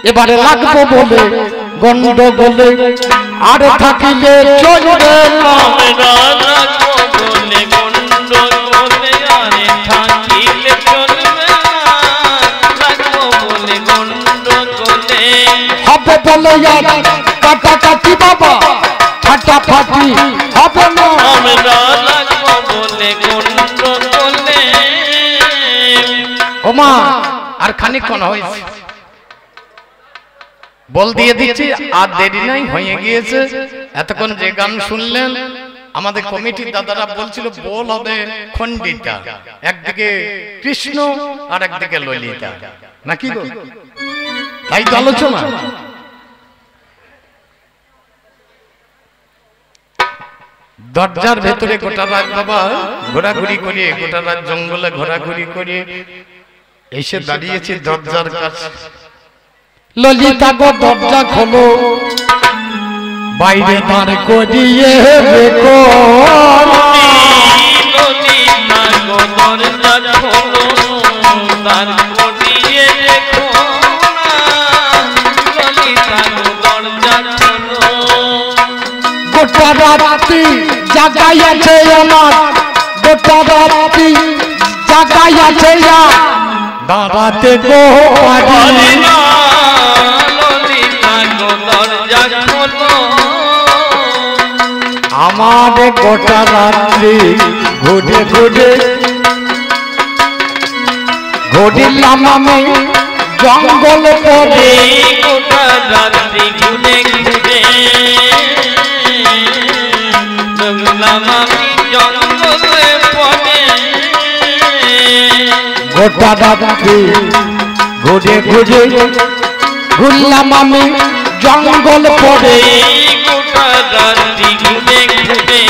এবারে লাগবো বলে গন্ডগোলে আর থাকিলে চলবে না হবে বলে কাটাকাটি বাবা ফাটাফাটি হবে না ওমা আর খানিকক্ষণ হয়েছে বল দিয়ে দিচ্ছি আর দেরি নাই হয়ে গিয়েছে এতক্ষণ যে গান শুনলেন আমাদের কমিটির দাদারা বলছিল বল হবে খণ্ডিতা একদিকে কৃষ্ণ আর একদিকে ললিতা নাকি গো তাই তো আলোচনা দরজার ভেতরে গোটা রাত বাবা ঘোরাঘুরি করে গোটা রাত জঙ্গলে ঘোরাঘুরি করে এসে দাঁড়িয়েছি দরজার কাছে ললিতা গো দরজা খোলো বাইরে দাঁড় করিয়ে রেখো ললিতা গো দরজা খোলো দাঁড় করিয়ে রেখো ললিতা গো দরজা খোলো গোটা রাত্রি জাগাই আছে আমার গোটা রাত্রি জাগাই আছে দাঁড়াতে গো পারি না আমার গোটা রাত্রি ঘুরে ঘুরে ঘুরিলাম আমি জঙ্গল পরে গোটা রাত্রি ঘুরে ঘুরে ঘুরলাম আমি জঙ্গলে পরে গোটা রাত্রি ঘুরে ঘুরে ঘুরলাম আমি জঙ্গল পরে গোটা রাত্রি ঘুরে ঘুরে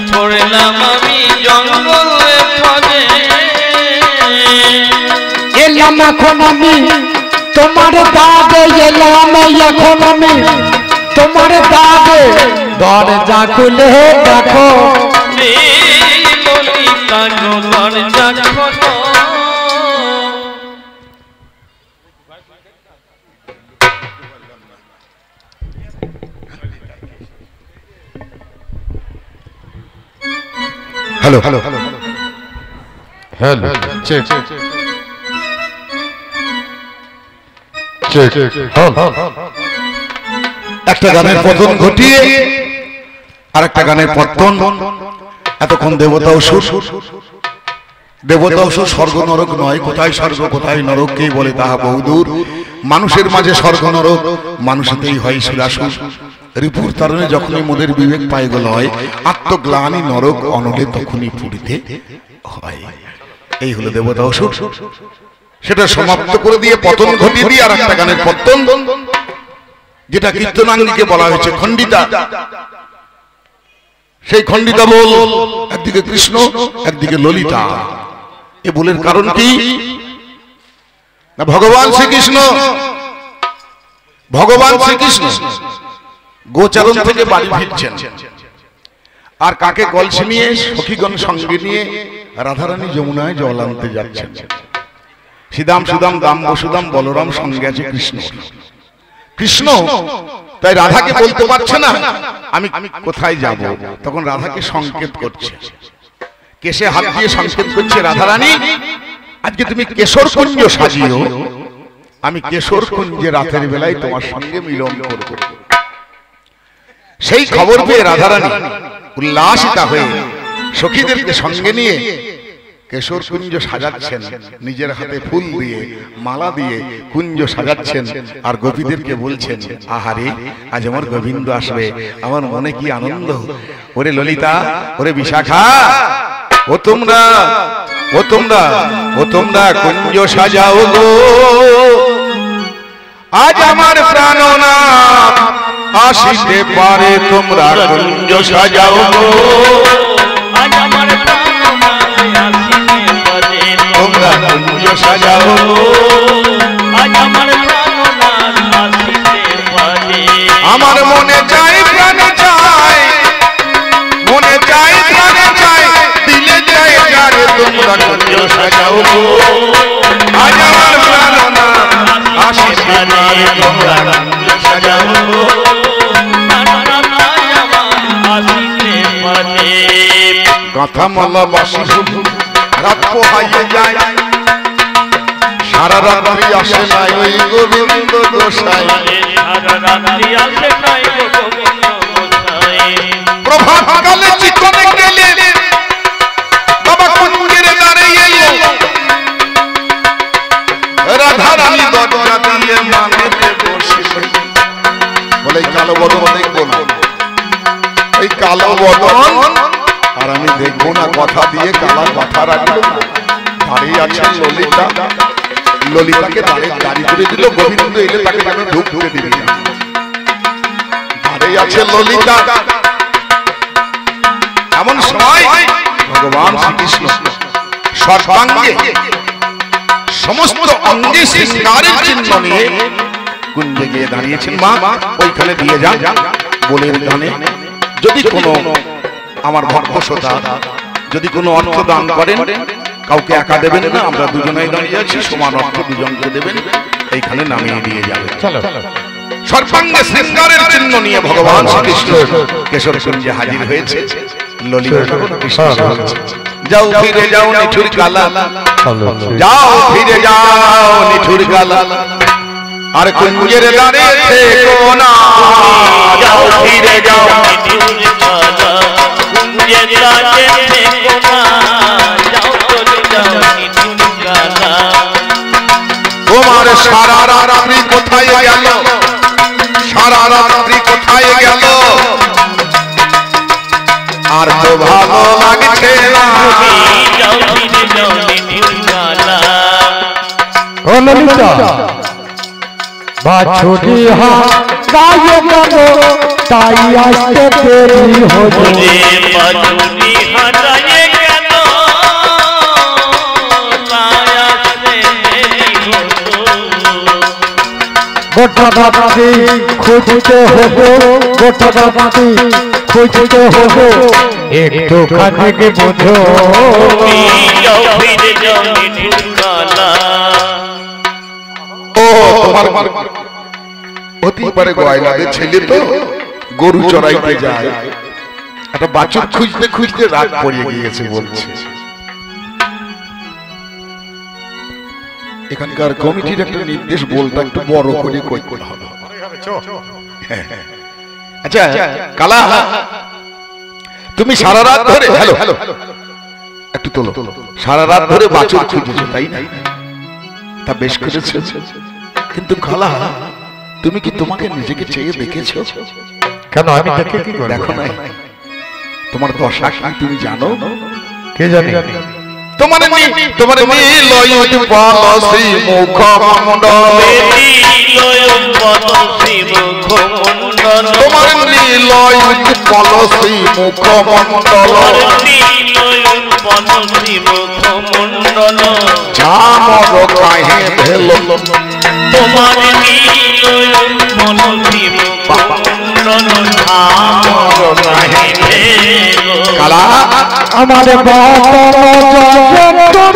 ছড়লাম আমি জঙ্গলে পরে এলাম এখন আমি তোমার দাদে এলাম এখন আমি তোমার দাদে দরজা খুলে দেখো ললিতা গো দরজা খোলো hello hello hello check check একটা গানের পতন ঘটিয়ে আরেকটা গানের পতন এতক্ষণ দেবতা অসুর স্বর্গ নরক নয় কোথায় স্বর্গ কোথায় নরক কে বলে তাহা বহুদূর মানুষের মাঝে স্বর্গ নরক মানুষেতেই হয় সুরাসুর রিপুর তারণে যখনই মোদের বিবেক পায় গেল হয় আত্মগ্লানি নরক অনলে তখনই পুরিতে হয় এই হলো দেবতা অসুর সেটা সমাপ্ত করে দিয়ে পতন ঘটিয়ে দিয়ে আর একটা গানের পতন যেটা কীর্তনাঙ্গিকে বলা হয়েছে খণ্ডিতা সেই খণ্ডিতা বল একদিকে কৃষ্ণ একদিকে ললিতা এ বলের কারণ কি না ভগবান শ্রীকৃষ্ণ গোচারণ থেকে বাড়ি ফিরছেন আর কাকে কলসি নিয়ে সখীগণ সঙ্গে নিয়ে রাধারানী যমুনায় জল আনতে যাচ্ছেন শ্রীদাম সুদাম দাম বসুদাম বলরাম সঙ্গে আছে কৃষ্ণ তাই রাধাকে বলতে পারছে না আমি কোথায় যাব তখন রাধাকে সংকেত করছে কেশে হাত দিয়ে সংকেত করছে রাধারানী আজকে তুমি কেশর কুঞ্জ সাজিও আমি কেশর কুঞ্জে রাতের বেলায় তোমার সঙ্গে মিলন করব সেই খবর পেয়ে রাধারানী উল্লাসিতা হয়ে সখীদেরকে সঙ্গে নিয়ে কেশর কুঞ্জ সাজাচ্ছেন নিজের হাতে ফুল দিয়ে মালা দিয়ে কুঞ্জ সাজাচ্ছেন আর গোপীদেরকে বলছেন আহারে আজ আমার গোবিন্দ আসবে আমার মনে কি আনন্দ ওরে ললিতা ওরে বিশাখা ও তোমরা কুঞ্জ সাজাও গো আজ আমার প্রাণনাথ আসিতে পারে তোমরা কুঞ্জ সাজাও গো আজ আমার তোমরা কুঞ্জ সাজাও আজ আমার আমার মনে চাই প্রাণে চাই মনে চাই প্রাণে চাই দিলে চাই যারে তোমরা কুঞ্জ সাজাও আজ আমার প্রাণ মাথা মালা বাসি রাত পোহাইয়ে যায় সারা রাত্রি আসে নাই ওই গোবিন্দ গোসাই প্রভাত কালে চিকনে গেলে বাবা কুঞ্জের দাঁড়িয়ে এলো রাধা রানী দরজা দিয়ে মানেতে বসে বলে কালো বদন দেখবো না এই কালো বদন আর আমি দেখবো না কথা দিয়ে কালা কথা রাখলো দাঁড়িয়ে আছে ললিতা ললিতাকে দাঁড়িয়ে করে দিল গোবিন্দ এলে তাকে আমি ঢুকতে দিবি দাঁড়িয়ে আছে ললিতা এমন সময় ভগবান শ্রীকৃষ্ণ সর্বাঙ্গে সমস্ত অঙ্গে শৃঙ্গারের চিহ্ন নিয়ে কুঞ্জে গিয়ে দাঁড়িয়েছেন মা ওইখানে দিয়ে যান বলে গানে যদি কোনো আমার ভক্ত শ্রোতা যদি কোনো অর্থ দান করেন কাউকে একা দেবেন না আমরা দুজনেই দাঁড়িয়ে আছি সমান অর্থ দুজনকে দেবেন এইখানে নামিয়ে দিয়ে যাবেন সর্বাঙ্গে শৃঙ্গারের চিহ্ন নিয়ে ভগবান শ্রীকৃষ্ণ কেশর কুঞ্জে হাজির হয়েছে ললিতা তখন কৃষ্ণ যাও ফিরে যাও নিঠুর কালা যাও ফিরে যাও নিঠুর কালা আর কুঞ্জের দাঁড়িয়েছে কোনা যাও ফিরে যাও নিঠুর কালা কুঞ্জের দাঁড়িয়েছে কোনা যাও চলে যাও নিঠুর কালা তোমার সারা রাত্রি কোথায় গেল সারা রাত্রি কোথায় গেল আর তো ভালো লাগছে না যাও ফিরে যাও নিঠুর কালা ও ললিতা বাছুরি হা গায়ে গানো তাই আসতে দেরি হলো বাছুরি হা গায়ে গানো তাই আসতে দেরি হলো গোটা রাত্রি খুঁজতে হবো গোটা রাত্রি খুঁজতে হবো একটু খানিকে বোঝো যাও ফিরে যাও নিঠুর কালা তোমার হতে পারে গয়লাদের ছেলে তো গরু চড়াইতে যায় একটা বাছুর খুঁজতে খুঁজতে রাত পড়িয়ে গিয়েছে বলছে এখানকার কমিটির একটা নির্দেশ বলতে একটু বড় করে করতে হবে আচ্ছা কালা তুমি সারা রাত ধরে হ্যালো হ্যালো একটু তোলো সারা রাত ধরে বাছুর খুঁজেছো তাই না তা বেশ করেছে কিন্তু খালা তুমি কি তোমাকে নিজেকে চেয়ে দেখেছো কেন আমি দেখে কি করব দেখো না তোমার দশা কি তুমি জানো কে জানে তোমার নীলয়ুত পলসি মুখমণ্ডল তোমার নীলয়ুত পলসি মুখমণ্ডল ঝামর কাহে ভেল তোমার নীলয়ুত পলসি মুখমণ্ডল ঝামর কাহে ভেল কালা আমার আমার মতর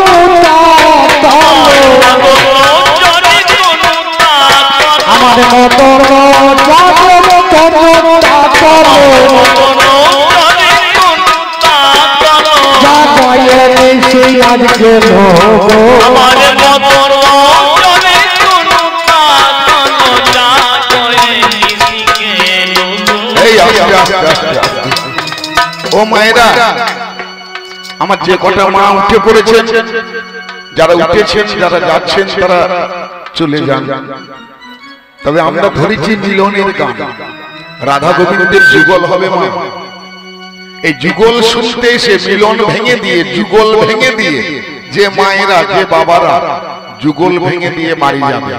আজকে আমার মতর ও মায়েরা আমার যে কটা মা উঠে পড়েছেন যারা উঠেছেন যারা যাচ্ছেন তারা চলে যান তবে আমরা ধরেছি মিলনের গান রাধা গোবিন্দের যুগল হবে মা এই যুগল শুনতে এসে মিলন ভেঙে দিয়ে যুগল ভেঙে দিয়ে যে মায়েরা যে বাবারা যুগল ভেঙে দিয়ে বাড়ি যাবে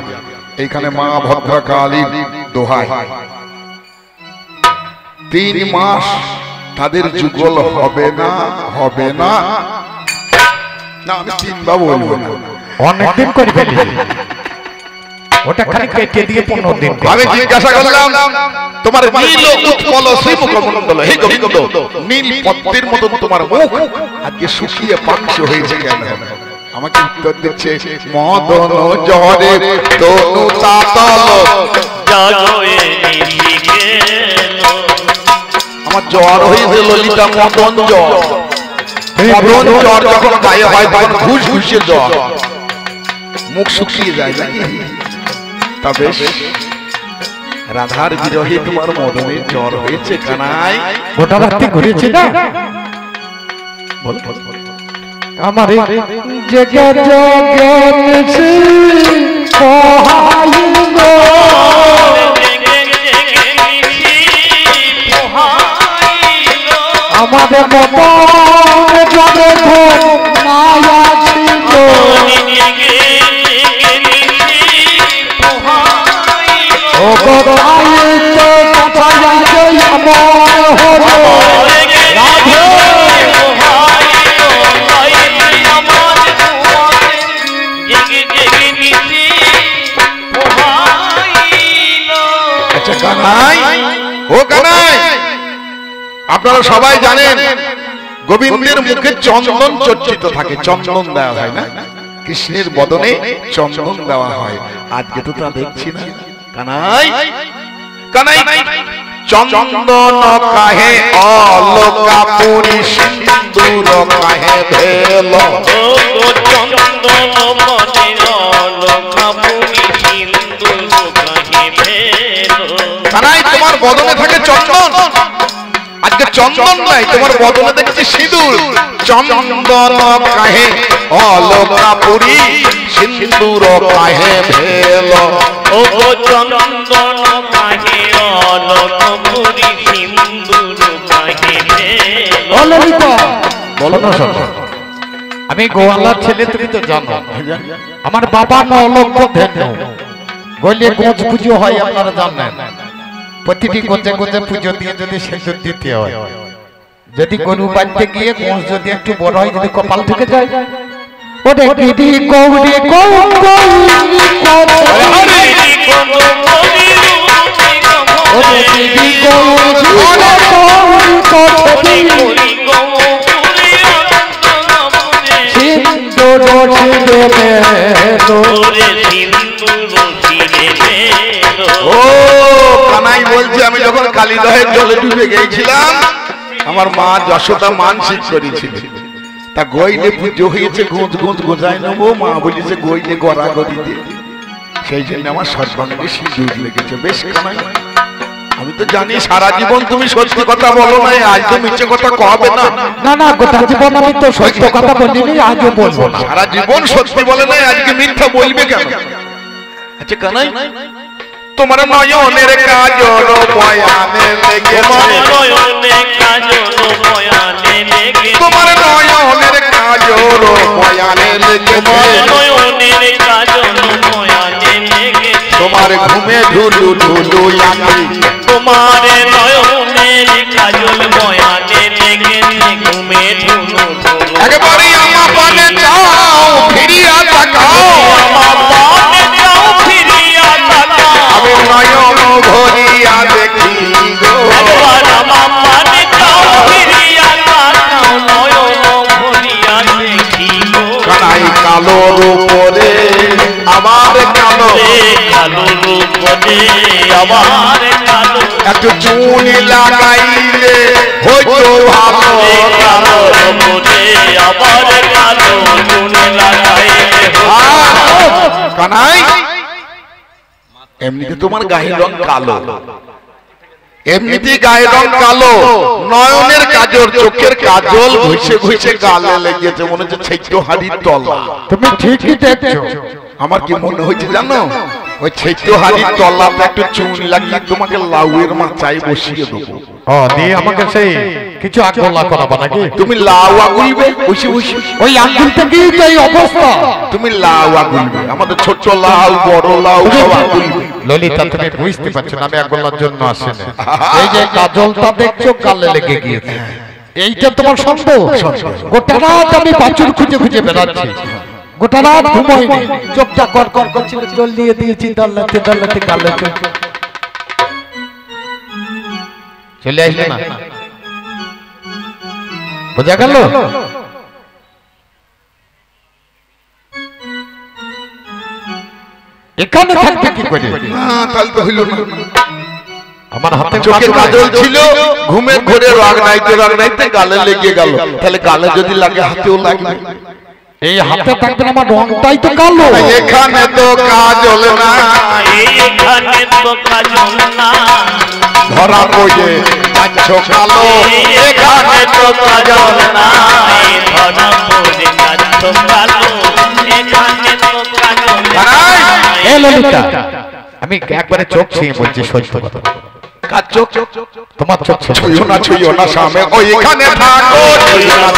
এইখানে মা ভদ্রকালীর দোহাই 3 মাস তাদের যুগল হবে না না আমি 3 বার বলবো না অনেকদিন করে ফেলি ওটা খালি কেটে দিয়ে 15 দিন আমি জিজ্ঞাসা করলাম তোমার নীল উৎপল শ্রী মুখমণ্ডল হে গোবিন্দ নীল পদ্মের মতো তোমার মুখ আজকে শুকিয়ে পাংশ হয়েছে কেন আমাকে উত্তর দিচ্ছে মদন জরে তনু তাতল জাগয়ে নিশিকে আমার জ্বর হয়েছে ললিতা মদন জ্বর অবরণ জ্বর যখন গায়ে হয় তখন ঘুষ ঘুষে জ্বর, মুখ শুকিয়ে যায় নাকি? তবে রাধার বিরহে তোমার মদনের জ্বর হয়েছে কানাই। গোটা রাত্রি ঘুরেছি না বল আমার জেগে জেগেছি পোহাইল আমাদের মতন জগে মায়া ছিল ও গোদাইতে কথা যাই আমার হলো রাধে আচ্ছা কানাই, ও কানাই, আপনারা সবাই জানেন গোবিন্দের মুখে চন্দন চর্চিত থাকে, চন্দন দেওয়া হয় না, কৃষ্ণের বদনে চন্দন দেওয়া হয়। আজকে তো তা দেখছি না কানাই। কানাই চন্দন কাহে অলোকাপুরী সিন্দুর কাহে ভেল, কানাই তোমার বদনে থাকে চন্দন, আজকে চন্দন নাই, তোমার বদনে দেখছি সিঁদুর। চন্দন কাহে অলোকাপুরী সিন্দুর কাহে ভেল, ও চন্দন কাহে অলোকাপুরী সিন্দুর কাহে ভেল। বলো না শোনো, আমি গোয়ালার ছেলে, তুমি তো জানো আমার বাবা নলক্ষ ধেনু বলে গোজ পুজো হয়, আপনারা জানেন প্রতিটি গোজে গোজে পুজো দিয়ে যদি সিঁদুর দিতে হয়, যদি গরু বাঁধতে গিয়ে গোজ যদি একটু বড় হয়, যদি কপাল থেকে যায় ওরে দিদি গৌরী ওরে দিদি ও কানাই বলছে আমি যখন কালীদহের জলে ডুবে গিয়েছিলাম, আমার মা যশোদা মানসিক করেছিল, তা গইলে পুজো হয়েছে, গোঁজ গোঁজ গোজায় নেবো, মা বলেছে গইলে গড়া গড়িতে, সেই জন্য আমার সর্বাঙ্গে সিঁদুর লেগেছে। বেশ কানাই, আমি তো জানি সারা জীবন তুমি সত্যি কথা বলো না, আজ তো মিথ্যে কথা কবে না। না না, গোটা জীবন আমি তো সত্য কথা বলিনি, আজও বলবো না। সারা জীবন সত্যি বলে নাই, আজকে মিথ্যা বলবে কেন? আচ্ছা কানাই, তোমার নয়নের কাজল বয়ানে লেগেছে, তোমার নয়নের কাজল বয়ানে লেগেছে, তোমার ঘুমে ঢুলু ঢুলু আঁকি, তোমার নয়নের কাজল বয়ানে লেগেছে, ঘুমে ঢুলু ঢুলু। একেবারে আমার পানে যাও ফিরিয়া তাকাও, আমার পানে যাও ফিরিয়া তাকাও, আমি নয়ন ভরিয়া দেখি গো, একবার আমার পানে যাও ফিরিয়া তাকাও, নয়ন ভরিয়া দেখি গো। কানাই কালোর উপরে আমার কালো, কালো রূপে আমার কালো, একটু চুনি লাগাইলে হইতো ভালো, কালো রূপে আমার কালো, চুন লাগাইলে কানাই এমনিতে তোমার গায়ের রং কালো, এমনিতে গায়ের রং কালো, নয়নের কাজল চোখের কাজল ঘুষে ঘুষে গালে লেগেছে, মনে হচ্ছে ছেটো হাড়ির তলা। তুমি ঠিকই দেখছো, আমার কি মনে হয়েছে জানো, ওই ছেটো হাড়ির তলাতে একটু চুন লাগিয়ে তোমাকে লাউয়ের মাচায় বসিয়ে দেবো। ও দিয়ে আমাকে সেই কিছু আগলা করাবো নাকি? তুমি লাউ আগুলবে বসে বসে, ওই আঙ্গুল থেকেই তো এই অবস্থা। তুমি লাউ আগুলবে, আমাদের ছোট লাউ বড় লাউ সব আগুলবে। ললিতা তুমি বুঝতে পারছো না, আমি আগলার জন্য আসিনি। এই যে কাজলটা দেখছো গালে লেগে গিয়েছে, এইটা তোমার সন্দেহ? গোটা রাত আমি বাছুর খুঁজে খুঁজে বেড়াচ্ছি, গোটা রাত ঘুমোইনি, চোখটা কর কর করছিল, জল দিয়ে দিয়েছি দাল্লাতে দাল্লাতে গালে চলে আসলে না, বোঝা গেল? এখানে থাকতে কি করে? না তাহলে তো হইল না, আমার হাতে চোখে কাজল ছিল, ঘুমে ঘরে রাগ নাইতে গালে লেগে গেল। তাহলে গালে যদি লাগে হাতেও লাগবে। এই হাতে থাকবে আমার রংটাই তো কালো। এখানে তো কাজল না, এখানে তো কাজল না, ধরা পড়ে যাচ্ছ কালো। এখানে তো কাজল না, ধরা পড়ে যাচ্ছ কালো। এখানে তো কাজল না। এ ললিতা, আমি একবারে চোখ ছুঁয়ে বলছি সত্য কথা। কার চোখ? তোমার চোখ ছুঁয়ো না স্বামী, ওইখানে থাকো।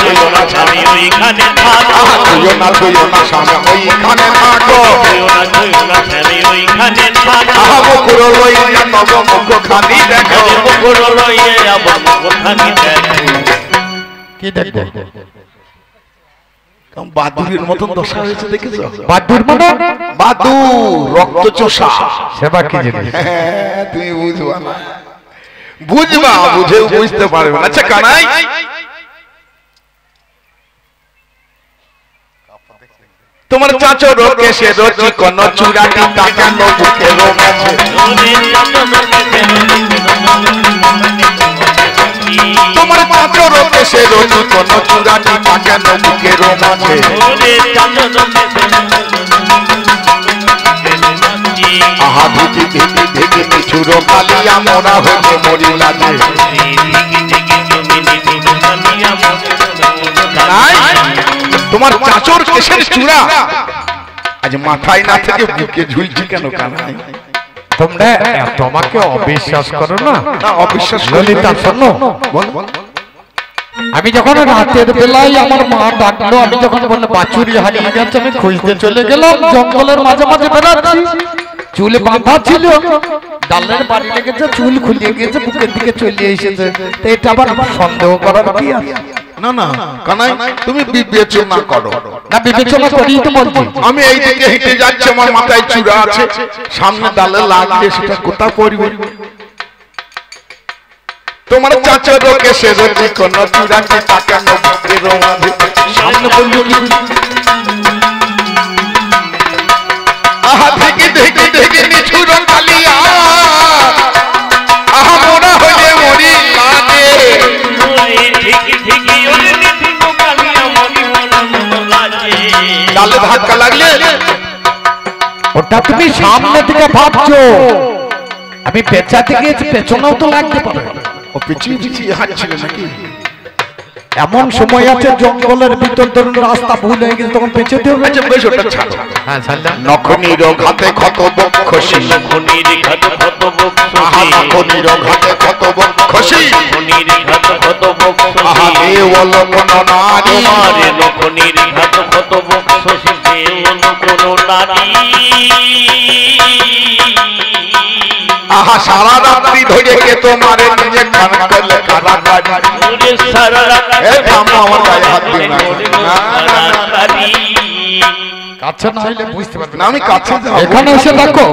ছুঁয়ো না স্বামী, ওইখানে থাকো। ছুঁয়ো না স্বামী, ওইখানে থাকো। ওইখানে থাকো। মুখর লইয়া নব মুখখানি দেখো। মুখর লইয়া আবার মুখখানি দেখো। কি দেখবো? বাদুরের মতন দশা হয়েছে দেখেছো? বাদুর মানে? বাদুর, রক্ত চোষা। সেবা কি জিনিস? তুমি বুঝবা না, বুঝবা, বুঝেও বুঝতে পারবে না। আচ্ছা কানাই, তোমার চাচর কেসে রচি কোন চূড়াটি তাকানো বুকে রোমাছে। তোমার চাচর কেসে রচি কোন চূড়াটি তাকানো বুকে রোমাছে। আহা ধুকি ধেকে ধেকে নিছুর কালিয়া মোরা হয়ে মরি লাগে। তোমার চাচর কেসের চূড়া আজ মাথায় না থেকে বুকে ঝুলছে কেন কানাই? তোমরা তোমাকে অবিশ্বাস করো না? না অবিশ্বাস ললিতা শোনো, বল বল। আমি যখন রাতের বেলায় আমার মা ডাকলো, আমি যখন বললো বাছুরি হারিয়ে গেছে, আমি খুঁজতে চলে গেলাম। জঙ্গলের মাঝে মাঝে বেড়াচ্ছি, চুল বাঁধা ছিল, ডালের বাড়ি লেগেছে, চুল খুলিয়ে গেছে, বুকের দিকে চলে এসেছে। তো এটা আবার সন্দেহ করার কি আছে? না না কানাই, তুমি বিবেচনা করো। না বিবেচনা করি তো বলছি। আমি এই দিকে হেঁটে যাচ্ছি, আমার মাথায় চূড়া আছে, সামনে ডালে লাগলে সেটা কোথা পড়বে? তোমার চাচার কেসে রচি কোন চূড়াটি তাকানো বুকে রোমাছে। সামনে বললো কি? আহা থেকে দেখে দেখে নিছুর কালিয়া, আহা মোরা হয়ে মরি লাগে। ডালে ধাক্কা লাগলে ওটা তুমি সামনে থেকে ভাবছো, আমি পেঁচাতে গিয়েছি, পেছনেও তো লাগতে পারে। ও পিছিয়ে পিছিয়ে হাঁটছিল নাকি? এমন সময় আছে জঙ্গলের ভিতর ধরুন রাস্তা ভুল হয়ে গেছে, তখন পেছাতে হবে। আচ্ছা বেশ, ওটা ছাড়ো। হ্যাঁ ছাড়লাম। নখনির ঘাতে ক্ষত বক্ষসী, খনির ঘাত কত আহা বকশি, নখনির ঘাতে ক্ষত বক্ষসী। খনির ঘাত কত আহা বকশি, দেওয়াল কোন নারী, তোমারে নখনির ঘাত কত বকশি, দেওয়াল কোন নারী। আহা সারা রাত্রি ধরে কে তোমারে নিজে খান করলে খারাপ লাগে। ওরে সারা রাত এ থামো, আমার গায়ে হাত দিও না। না, না, না, না। কাছে না হইলে বুঝতে পারবে না আমি কাছে যাবো। এখানে এসে দেখো,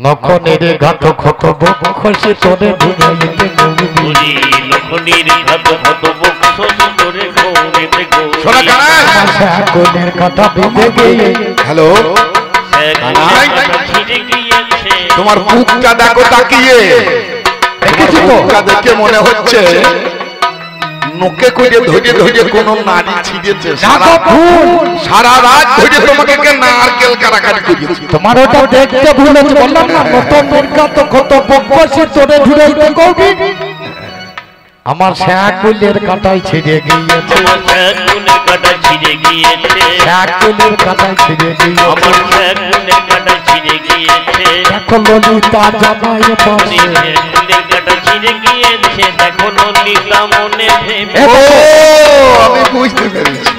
নখনের ঘাত ক্ষত বক্ষসী তোরে বুঝাইতে নবী। ওরে নখনির ঘাত কত বকশি, তোরে গৌরেতে শোনা গৌরী। কানাই, কোনের কথা বেঁধে গিয়ে হ্যালো, কানাই, ছিঁড়ে গিয়েছে, তোমার বুকটা দেখো তাকিয়ে। দেখেছি তো। বুকটা দেখে মনে হচ্ছে নোকে করে ধরে ধরে কোন নারী ছিঁড়েছে। সারা রাত ধরে তোমাকে কে নারকেল কারাকারি করেছে। তোমার ওটা দেখতে ভুলেছে, বললাম না নতুন ঘাত ক্ষত বক্ষসী তোরে ঝুড়াইতে গৌরী। আমার শ্যাকুলের কাঁটায় ছিঁড়ে গিয়েছে, আমার শ্যাকুলের কাঁটা ছিঁড়ে গিয়েছে, শ্যাকুলের কাঁটায় ছিঁড়ে গিয়েছে। আমার শ্যাকুলের কাঁটা ছিঁড়ে গিয়েছে, দেখো ললিতা জামাই পাশে। শ্যাকুলের কাঁটা ছিঁড়ে গিয়েছে, দেখো ললিতা মনে ভেবে। ও আমি বুঝতে পেরেছি।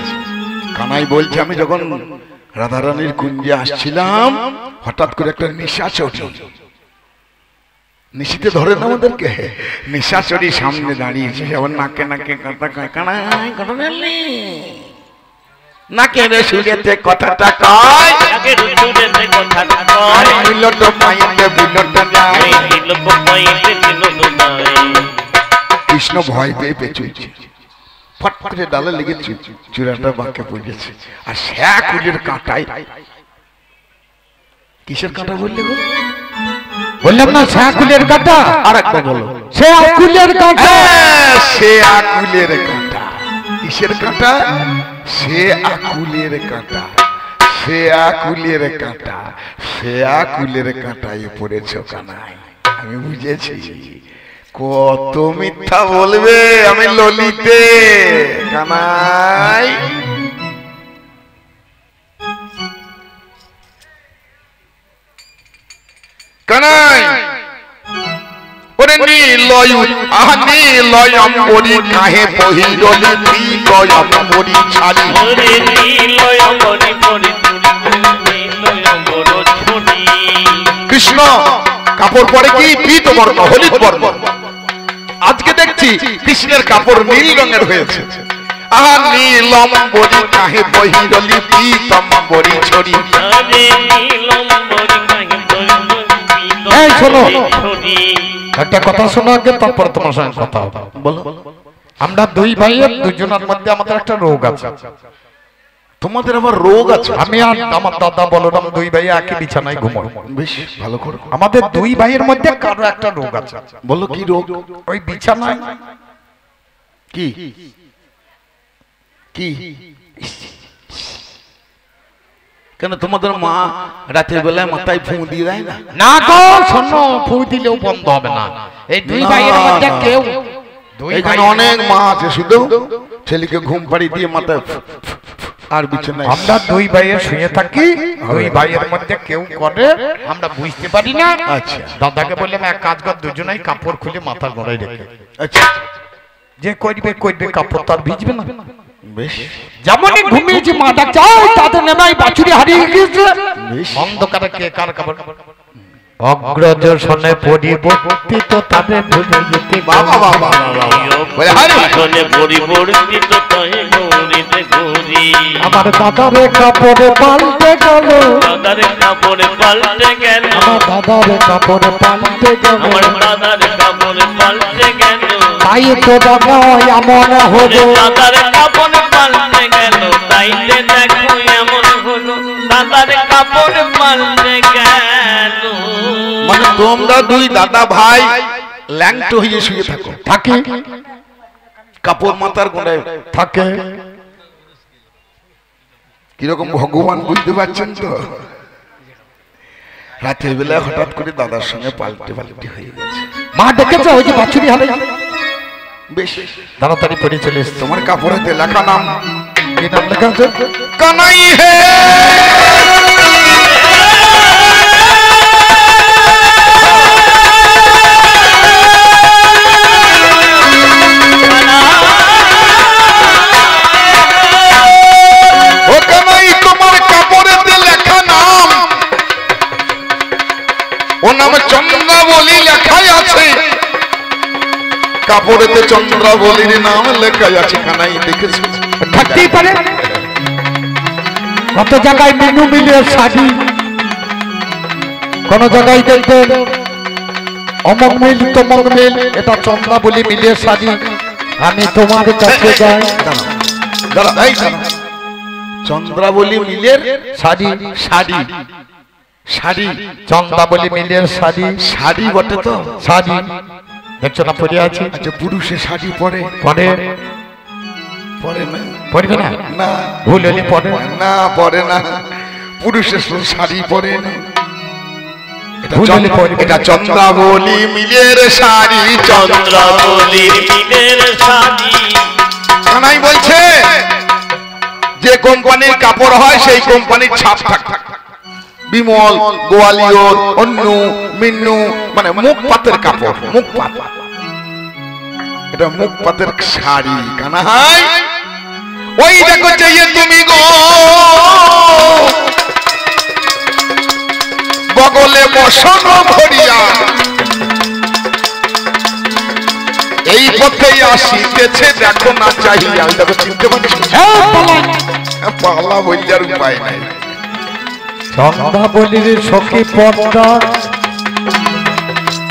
কানাই বলছে আমি যখন রাধারানীর কুঞ্জে আসছিলাম, হঠাৎ করে একটা নিশাচরি, নিশিতে ধরে না আমাদেরকে, নিশাচরি সামনে দাঁড়িয়েছে। আবার নাকে নাকে কথা কয়, কানাই কথা বললি নাকে রে সুরেতে কথাটা কয়, আগে রুজুরেতে কথাটা কয়, বুলট পাইতে বুলট যায়। এই দিল পাইতে দিল নাই। কৃষ্ণ ভয় পেয়ে পেঁচুছে, ফট করে ডালে লেগে চূড়াটা বাঁকে পড়েছে। আর শ্যাকুলের কাঁটায়, কিসের কাঁটা বললে গো? বললাম না সে আকুলের কাঁটা। আর একটা বলো। সে আকুলের কাঁটা। সে আকুলের কাঁটা। কিসের কাঁটা? সে আকুলের কাঁটা। সে আকুলের কাঁটা। সে আকুলের কাঁটায় পড়েছ কানাই। আমি বুঝেছি কত মিথ্যা বলবে আমি ললিতে কানাই। কানাই ওরে নীলয় আহা নীলয় অম্বরী কাহে পহিরলি পীতয় অম্বরী ছাড়ি। ওরে নীলয় অম্বরী পরি নীলয় অম্বর ছড়ি। কৃষ্ণ কাপড় পরে কি পীত বর্ণ হলুদ বর্ণ। আজকে দেখছি কৃষ্ণের কাপড় নীল রঙের হয়েছে। আহা নীলম্বরী কাহে পহিরলি পীতম্বরী ছড়ি। আরে নীলম্বরী কাহে পহিরলি এই শোনো, ছড়ি। একটা কথা শোনো আগে, তারপর তোমার সঙ্গে কথা হবে। বলো। আমরা দুই ভাইয়ের দুজনের মধ্যে আমাদের একটা রোগ আছে। তোমাদের আবার রোগ আছে? আমি আর আমার দাদা বলরাম দুই ভাই একই বিছানায় ঘুমাই। বেশ ভালো করে। আমাদের দুই ভাইয়ের মধ্যে কারো একটা রোগ আছে। বলো কি রোগ? ওই বিছানায় কি কি কেন তোমাদের মা রাতের বেলায় মাথায় ফু দিয়ে দেয় না? না গো শোনো, ফু দিলেও বন্ধ হবে না। এই দুই ভাইয়ের মধ্যে কেউ এখানে অনেক মা আছে, শুধু ছেলেকে ঘুম পাড়ি দিয়ে মাথায় আর বিছানায়। আমরা দুই ভাইয়ের শুয়ে থাকি, দুই ভাইয়ের মধ্যে কেউ করে আমরা বুঝতে পারি না। আচ্ছা। দাদাকে বললাম এক কাজ কর, দুজনেই কাপড় খুলে মাথার গোড়ায় রেখে। আচ্ছা যে করবে করবে, কাপড় তার ভিজবে না। বেশ যেমনই ঘুমিয়েছি মা ডাকছে, তাদের নেমাই বাছুরি হারিয়ে গিয়েছে। অন্ধকারে কে কার কাপড়? অগ্রজ শোনে পরিবর্তিত তাদের ভুলে যেতে। বাবা বাবা শোনে পরিবর্তিত তহে গৌরীতে গৌরী। আমার দাদারে কাপড়ে পাল্টে গেল, দাদার কাপড়ে পাল্টে গেল, আমার দাদারে কাপড়ে পাল্টে গেল। আমার দাদার কাপড়ে পাল্টে গেল, তাই তো দাদা এমন হলো। দাদার কাপড় পাল্টে গেল, তাইলে দেখো এমন হলো। দাদার কাপড় পাল্টে গেল। মানে তোমরা দুই দাদা ভাই ল্যাংটো হয়ে শুয়ে থাকো? থাকে কাপড় মাথার গোড়ায় থাকে। কিরকম ভগবান বুঝতে পারছেন তো? রাতের বেলা হঠাৎ করে দাদার সঙ্গে পাল্টে পাল্টে হয়ে গেছে। মা ডেকেছে, ওই যে বাছুরি হারে। বেশ তাড়াতাড়ি পরে চলে এসছে। তোমার কাপড়েতে লেখা নাম কি নাম লেখা আছে? কানাই হে। ও কানাই, তোমার কাপড়েতে লেখা নাম, ও নাম চন্দ্রাবলী লেখাই আছে। কাপড়েতে চন্দ্রাবলীর নাম লেখা আছে। কানাই দেখেছো? থাকতেই পারে। কত জায়গায় মেনু মিলের শাড়ি, কোন জায়গায় দেখবেন অমক মিল তমক মিল, এটা চন্দ্রাবলী মিলের শাড়ি। আমি তোমার কাছে যাই। দাঁড়া, এই দাঁড়া। চন্দ্রাবলী মিলের শাড়ি, শাড়ি, শাড়ি, চন্দ্রাবলী মিলের শাড়ি। শাড়ি বটে তো? শাড়ি দেখছো না পরে আছে? আচ্ছা, পুরুষে শাড়ি পরে? পরে পরে না? পরবে না? না, ভুল হলে পরে না, পরে না। পুরুষের শাড়ি পরে না। ভুল হলে পরবে। এটা চন্দ্রাবলী মিলের শাড়ি। চন্দ্রাবলী মিলের শাড়ি। কানাই বলছে যে কোম্পানির কাপড় হয় সেই কোম্পানির ছাপ থাকে। বিমল, গোয়ালিয়র, অন্নু, মিন্নু, মানে মুখ পাতের কাপড়, মুখ পাত। এটা মুখ পাতের শাড়ি। কানাই ওই দেখো চাইয়ে তুমি গো বগলে বসন ভরিয়া, এই পথে আসিতেছে দেখো না চাহিয়া। দেখো, চিনতে পারছো? পালা বললার উপায় নাই। চন্দ্রাবলীর সখী পর্দা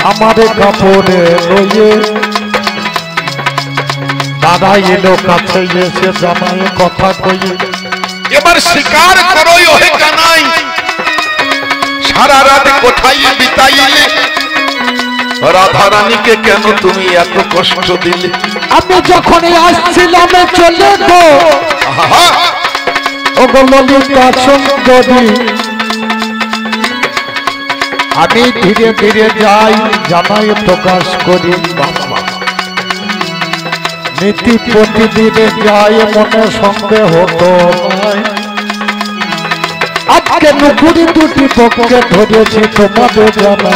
আমার কাপড়ে রয়ে, দাদা এলো কাছে এসে জামাই কথা কয়ে। এবার স্বীকার করো ওহে কানাই, সারা রাত কোথায় বিতাইলে, রাধা রানীকে কেন তুমি এত কষ্ট দিলে? আমি যখনই আসছিলাম চলে গো আহা, ও গো ললিতা সুন্দরী, আমি ধীরে ধীরে যাই জানাই প্রকাশ করি, নীতি প্রতিদিনে যাই মনে সঙ্গে হতো নয়। আজকে নুপুরি দুটি পক্ষে ধরেছি তোমাদের জানা,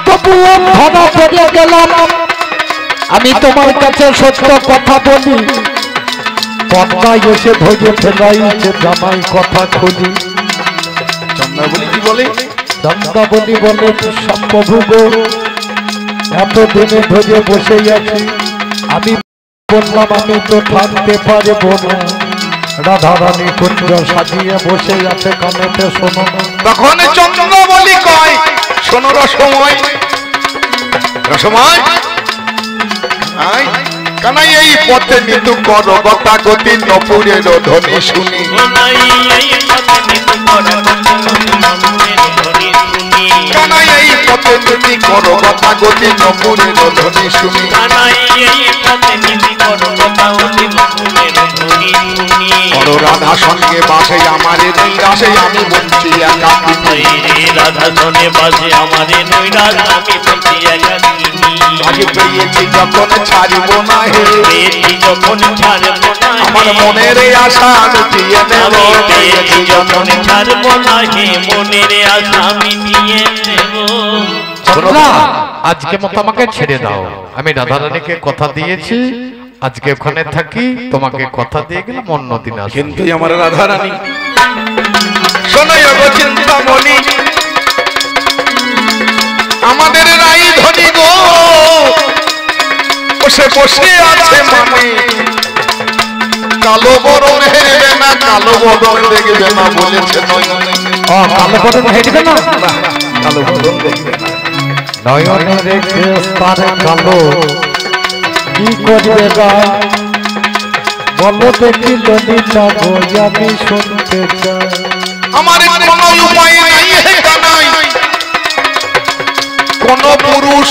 তবুও ধরা পড়ে গেলাম। আমি তোমার কাছে সত্য কথা বলি, পদ্মায় এসে ধরে ফেলাইছে জামাই কথা খুলি। চন্দ্রাবলী কি বলে? চন্দ্রাবলী বলে সম্ভব গো, এতদিনে ধরে বসে আছি। আমি বললাম আমি তো থাকতে পারবো না, রাধা রানী কুঞ্জ সাজিয়ে বসে আছে কানেতে শোনো। তখন চন্দ্রাবলী কয়, শোনো রসময়, রসময় কানাই এই পথে নিতু কর গতা গতি নপুরের ধ্বনি শুনি। কানাই এই পথে নীতি কর গতা গতি নপুরের ধ্বনি শুনি। রাধা সঙ্গে বাসে আমারে নৈরাশে আমি বলছি একাকিনী, রাধা সনে বাসে আমারে নৈরাশ আমি বলছি একাকিনী। আগে পেয়েছি যখন ছাড়িব না হে, পেয়েছি যখন ছাড়ব না আমার মনের আশা মিটিয়ে নেব। পেয়েছি যখন ছাড়ব না হে, মনের আশা মিটিয়ে নেব। আজকে মতো আমাকে ছেড়ে দাও, আমি রাধা রানীকে কথা দিয়েছি আজকে ওখানে থাকি, তোমাকে কথা দিয়ে গেলাম অন্যদিন আসবো। কিন্তু আমার রাধা রানী শোনাই গো চিন্তামণি, আমাদের রাই ধনী গো বসে বসে আছে মানে, কালো বরণ হেরবে না, কালো বরণ দেখবে না বলেছে নয়নে। কালো বরণ হেঁটবে না, কালো বরণ দেখবে না, নয়নে রেখে তার কালো কি করবে গা, বলো দেখি ললিতা গো আমি শুনতে চাই। আমার কোনো উপায় নাই হে কানাই, কোন পুরুষ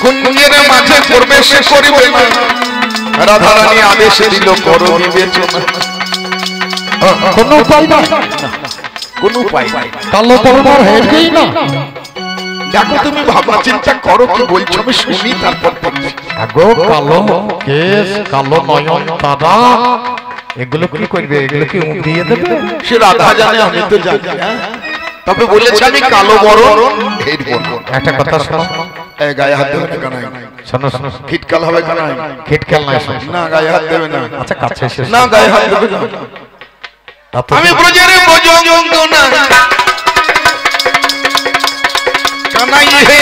কুঞ্জের মাঝে প্রবেশ করিবে না, রাধা রানী আদেশ দিল করো বিবেচনা। কোনো উপায় না, কোন উপায় নাই, কালো বরণ হেঁটেই না। দেখো তুমি ভাবনা চিন্তা করো, কি বলছো আমি শুনি তারপর বলছি। আগো কালো কেশ, কালো নয়ন তারা, এগুলো কি করবে? এগুলো কি উড়িয়ে দেবে? সে রাধা জানে, আমি তো জানি না। তবে বলেছে আমি কালো বরণ হেরবো না। একটা কথা শোনো, এই গায়ে হাত দেবে না কানাই, শোনো শোনো, খিটকাল হবে কানাই, খিটকাল নাই শোনো। না গায়ে হাত দেবে না। আচ্ছা কাছে এসে না গায়ে হাত দেবে না। আমি ব্রজের ব্রজঙ্গ না কানাই হে,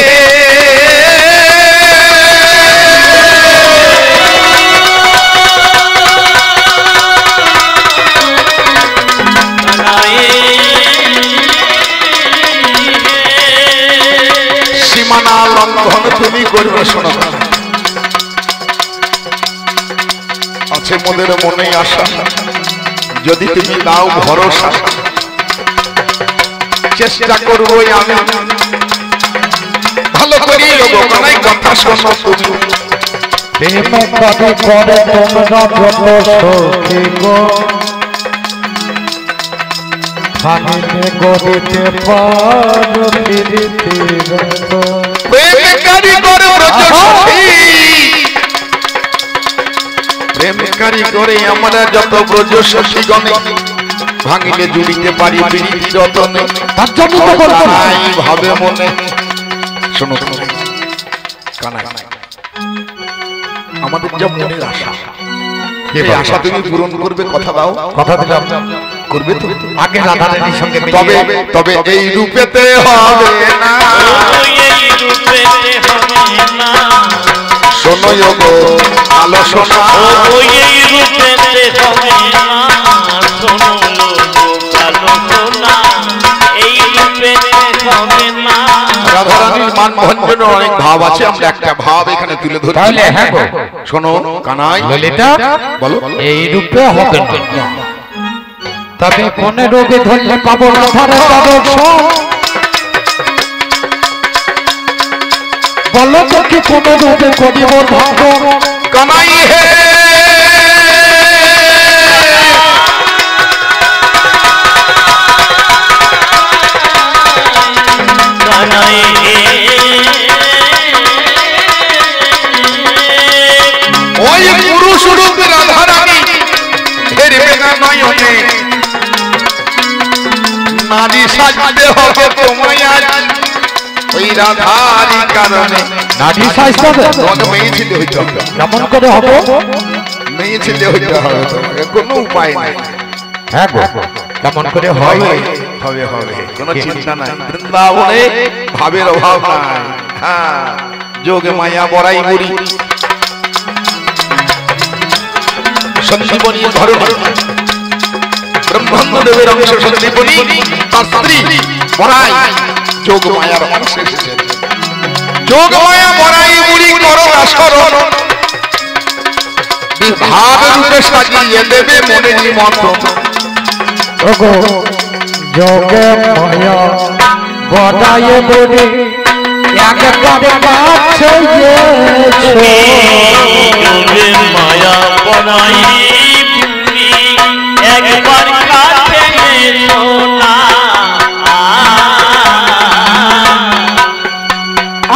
সীমানা লঙ্ঘন তুমি করবে। শোনো আছে মোদের মনে আশা, যদি তুমি দাও ভরসা, চেষ্টা করবো আমি ভালো করি লোগো কানাই কথা শোনো তুমি। প্রেম কবে করে তোমরা যত সখী গো, ভাঙিতে গড়িতে পারো ফিরিতে রত। প্রেম কারিগর ব্রজ সখী, প্রেম কারিগরে আমরা যত ব্রজ সখী গণে, ভাঙিলে জুড়িতে পারি বিড়ি যতনে। তার জন্য তো করবো না। তাই ভাবে মনে। শোনো কানাই, আমাদের যা মনের আশা, এই আশা তুমি পূরণ করবে, কথা দাও। কথা দিলাম, করবে তো? আগে রাধা রানীর সঙ্গে তবে মিলিয়ে তবে এই রূপেতে হবে না, এই রূপেতে হবে না। শোনো গো আলোচনা, এই রূপেতে হবে না। শোনো কালো সোনা, এই রূপেতে হবে না। রাধারানীর মান ভঞ্জনের অনেক ভাব আছে, আমরা একটা ভাব এখানে তুলে ধরি। তাহলে হ্যাঁ গো, শোনো কানাই, ললিতা বলো। এই রূপে হবে না। তবে কোন রোগে ধরলে পাবো রাধার দর্শন? বলো তো কি কোন রোগে করিব ধারণ? কানাই হে কানাই হে ওই পুরুষ রূপে রাধারানী হেরবে না নয়নে, নারী সাজতে হবে তোমায় আজ ওই রাধারই কারণে। নারী সাজতে হবে? তোমাকে মেয়ে ছেলে হইতে হবে। কেমন করে হবে? মেয়ে ছেলে হইতে হবে, তোমাকে কোনো উপায় নাই। হ্যাঁ গো, কেমন করে হবে? হবে হবে, কোনো চিন্তা নাই। বৃন্দাবনে ভাবের অভাব নাই। হ্যাঁ, যোগে মায়া বড়াই বুড়ি সঞ্জীবনী ধরুন ব্রহ্মাণ্ডদেবের অংশ সঞ্জীবনী, তার স্ত্রী বড়াই যোগ মায়ার অংশ এসেছে। যোগ মায়া বড়াই বুড়ি করো আসরণ, বিভাব রূপে সাজিয়ে দেবে মনে নিমন্ত্রণ। ওগো যোগে মায়া বড়াই বুড়ি একবার কাছে এসো। যোগে মায়া বড়াই বুড়ি একবার কাছে এসো না।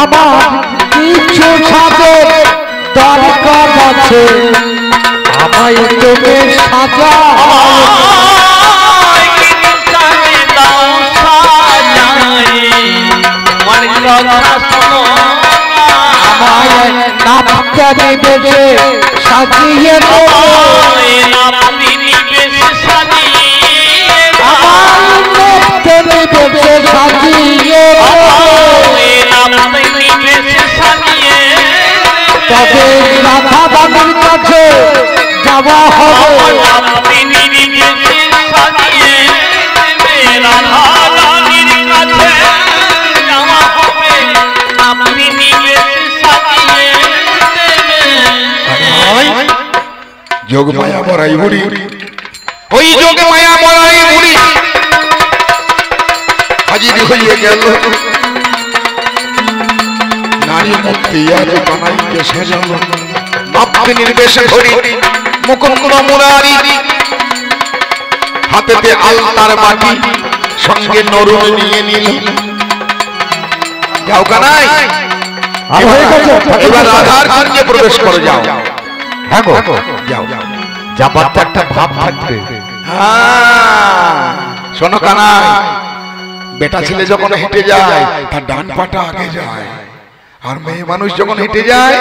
আমার কিছু সাজের দরকার আছে, আমায় তুমি সাজা। আমায় নাপতে নিবে সাজিয়ে দেবো, আমায় নাপতে নিবে সাজিয়ে তবে রাধা বাবুর কাছে যাওয়া হবে। যোগ মায়া বড়াই বুড়ি, ওই যোগ মায়া বড়াই বুড়ি হাজির হইয়ে গেল। নারী মুক্তি আজ কানাইকে সাজালো, মাপতে নির্বেশে ধরি মুকুন্দ মুরারি, হাতেতে আলতার বাটি সঙ্গে নরুন নিয়ে নিল। যাও কানাই, আর হয়ে গেছে, এবার রাধার কুঞ্জে প্রবেশ করে যাও। হ্যাঁ গো, যাও যাবার তো একটা ভাব থাকবে। হ্যাঁ, শোনো কানাই, বেটা ছেলে যখন হেঁটে যায় তার ডান পাটা আগে যায়, আর মেয়ে মানুষ যখন হেঁটে যায়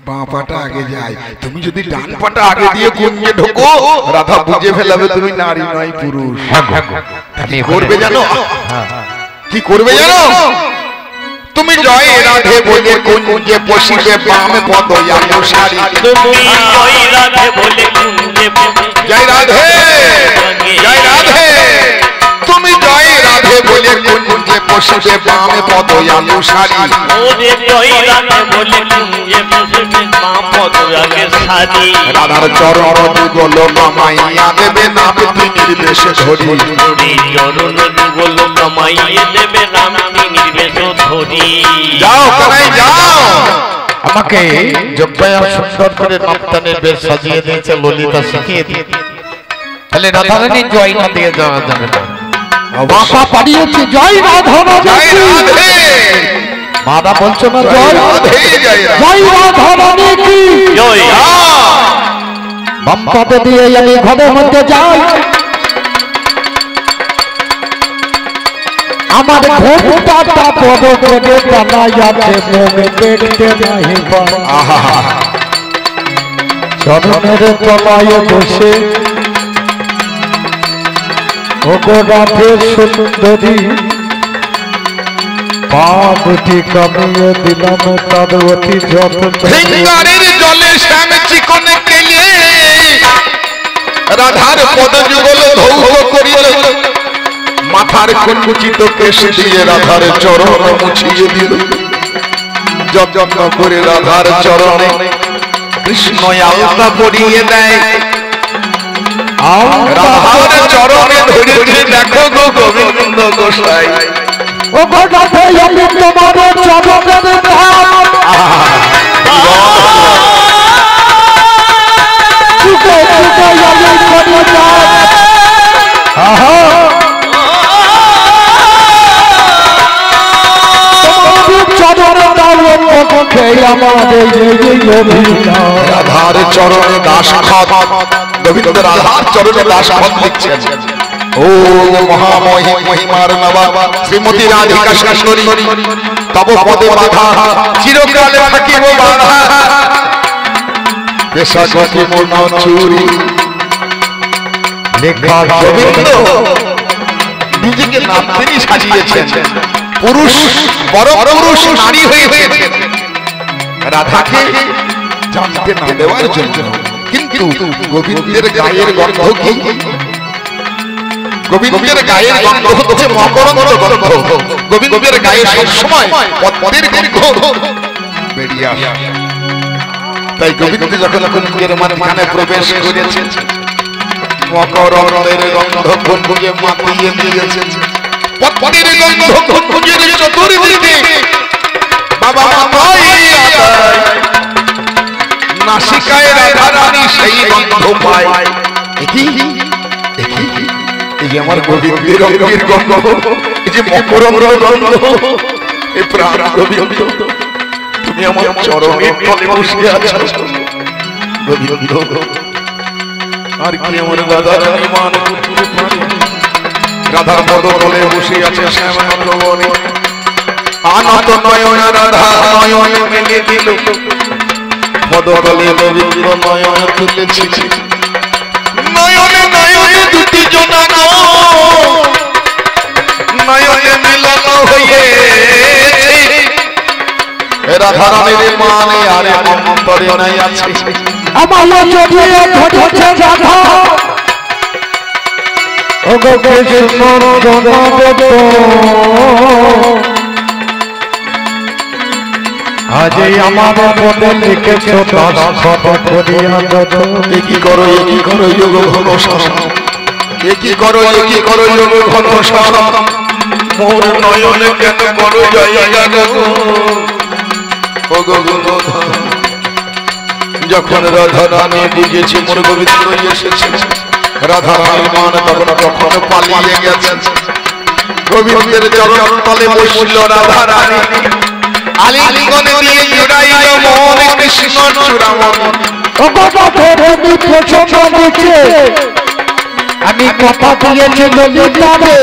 বাঁ পাটা আগে যায়। তুমি যদি ডান পাটা আগে দিয়ে কুঞ্জে ঢোকো, রাধা বুঝে ফেলাবে তুমি নারী নয় পুরুষ। কি করবে জানো? কি করবে জানো? তুমি জয় রাধে বলে কুঞ্জে বসিবে বামে পদ অনুসারী। তুমি জয় রাধে বলে কুঞ্জে জয় রাধে, জয় রাধে, তুমি জয় রাধে বলে কুঞ্জে বসিবে বামে পদ অনুসারী। ওরে জয় রাধে বলে কুঞ্জে বসিবে বাম পদ আগে সারি। রাধার চরণ যুগল কামাইয়া দেবে নামটি নির্বেশে ধরি। চরণ যুগল কামাইয়ে দেবে নামটি নির্বেশ ধরি। যাও কানাই যাও। আমাকে যোগ্যায়া সুন্দর করে নর্তনের বেশ সাজিয়ে দিয়েছে, ললিতা শিখিয়ে দিয়ে, তাহলে রাধারানী জয় না দিয়ে যাওয়া যাবে না। বাবা পাঠিয়েছে জয় রাধারানী, জয় রাধে, মাদা বলছো না জয় রাধে, জয় রাধে। জয় রাধারানী কি জয়। বাম পাতে দিয়ে আমি ঘরের মধ্যে যাই, আমার ঘোমটাটা বড় করে টানাই আছে, মনে দেখতে নাই পাই। চরণের তলায় বসে ওগো রাধে সুন্দরী, পা দুটি কামিয়ে দিলাম তার অতি যত্ন। সিঙ্গারের জলে শ্যাম চিকন কেলে রাধার পদ যুগল ধৌত করিল। মাথার কুঞ্চিত কেশ দিয়ে রাধার চরণ মুছিয়ে দিল। যত্ন করে রাধার চরণে কৃষ্ণ আলতা পরিয়ে দেয়। রাধার চরণে ধরেছে দেখো গো গোবিন্দ গোসাই। ও গো রাধে আমি তোমার চরণের ধাম চুকে চুকে আমি করে যাই। রাধার চরণে দাস গোবিন্দ রাধার চরণে দাস লিখছেন। ও মহামহি মহিমার নবা শ্রীমতী রাধিকা সুন্দরী তব পদে বাধা চিরকাল থাকিব বাধা পেশা গতি মন চুরি লেখা। গোবিন্দ নিজেকে নাতনি সাজিয়েছেন, পুরুষ বড় পুরুষ নারী হয়েছেন রাধাকে জানতে না দেওয়ার জন্য। কিন্তু গোবিন্দের গায়ের গন্ধ কি? গোবিন্দের গায়ের গন্ধ হচ্ছে মকরন্দ গন্ধ। গোবিন্দের গায়ে সবসময় পদ্মের গন্ধ বেরিয়ে আসে। তাই গোবিন্দ যখন কুঞ্জের মাঝখানে প্রবেশ করেছে মকরন্দের গন্ধ কুঞ্জে মাতিয়ে দিয়েছে। পদ্মের গন্ধ কুঞ্জের চতুর্দিকে বাবা নাসিকায় রাধা রানী সেই গন্ধ পায়। এই যে আমার গোবিন্দের অঙ্গের গন্ধ, এই যে মকরন্দ গন্ধ, এই প্রাণ গোবিন্দ তুমি আমার চরণের তলে বসে আছো গোবিন্দ। আর কি আমার দাদা রানী মান করতে পারে? রাধার পদতলে বসে আছে শ্যামানন্দ বনে। আনত নয়ন রাধা নয়ন মেলে দিল পদতলে গোবিন্দ নয়ন তুলেছি। নয়নে নয়নে দুটি জনা নয়নে মিলন হয়ে রাধা রানীর মানে আরে অন্তরে নাই আছে। আমার যদি ঘটেছে রাধা ও গো কৃষ্ণ জনদেব আজ আমার পদে লিখেছো দশখত করিয়া যত। কি করো কি করো যোগ ঘন শ্যাম, কি করো কি করো যোগ ঘন শ্যাম, মোর নয়নে কেন বড় জায়গা গো ও গোবিন্দ। যখন রাধা রানী বুঝেছে মোর গোবিন্দ এসেছে, রাধা রানীর মান তখন কখন পালিয়ে গেছে। গোবিন্দের চরণ তলে বসল রাধা রানী, আলিঙ্গনে দিয়ে জুড়াইল মন কৃষ্ণ চূড়ামণি। ও বাবা ধরে মিঠে চমকে আমি কথা দিয়েছি ললিতারে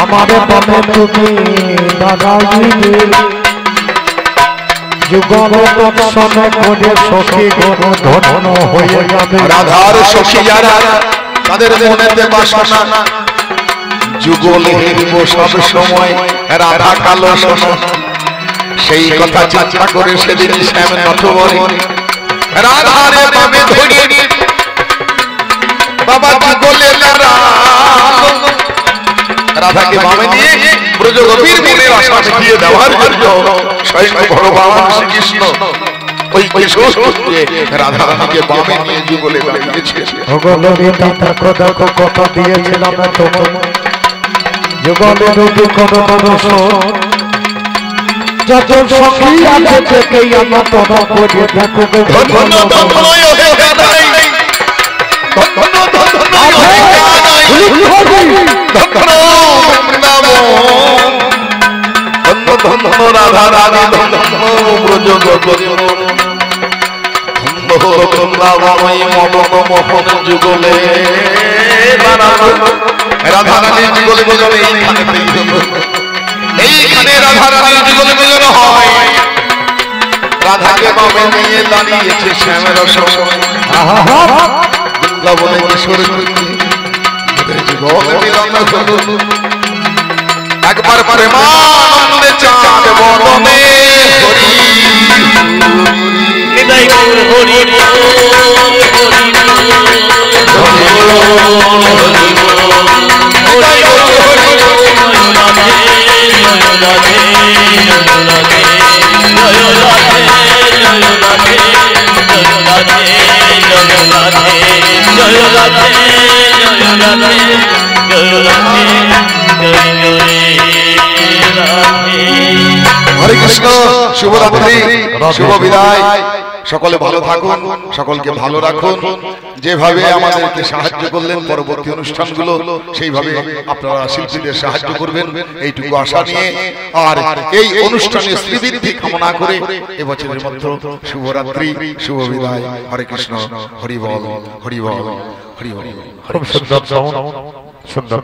আমার বাবা তুমি দাদাইবে যুগল দর্শন করে সখী গণ ধন্য হয়ে যাবে। রাধার সখী যারা তাদের মনেতে বাসনা যুগল হেরিব সব সময় রাধা কালো সোনা। সেই কথা চিন্তা করে সেদিন শ্যাম নটবরে রাধারে বামে ধরে বাবা যুগলে রাধাকে বামে নিয়ে ব্রজ গভীর মনের আশা মিটিয়ে দেওয়ার জন্য স্বয়ং ভগবান শ্রীকৃষ্ণ ওই রাধা রানীকে বামে নিয়ে যুগলে দাঁড়িয়েছে। দেখো দেখো কথা দিয়েছিলাম যুগলে রূপে কোনো মানুষ যত সখী আছে থেকে আমার তোরা করে দেখো রাধা রানী ব্রজ মোহন যুগলে রাধা রানী যুগলে যুগলে এইখানে রাধা রানী যুগলে যুগলে হয়। রাধাকে বামে নিয়ে দাঁড়িয়েছে শ্যামের সময় বৃন্দাবনে কিশোর যুগল মিলন হলো। একবার প্রেমানন্দে চাঁদ বদনে হরি হৃদয় গৌর হরি জয় রাধে শুভরাত্রি, শুভ বিদায়। সকলে ভালো থাকুন, সকলকে ভালো রাখুন। যেভাবে আমাদেরকে সাহায্য করলেন পরবর্তী অনুষ্ঠানগুলো সেইভাবে আপনারা শিল্পীদের সাহায্য করবেন, এইটুকু আশা নিয়ে আর এই অনুষ্ঠানে শ্রীবৃদ্ধি কামনা করে এবছরের মতো শুভরাত্রি, শুভ বিদায়। হরে কৃষ্ণ, হরি বল, হরি বল, হরি বল। খুব সুন্দর সুন্দর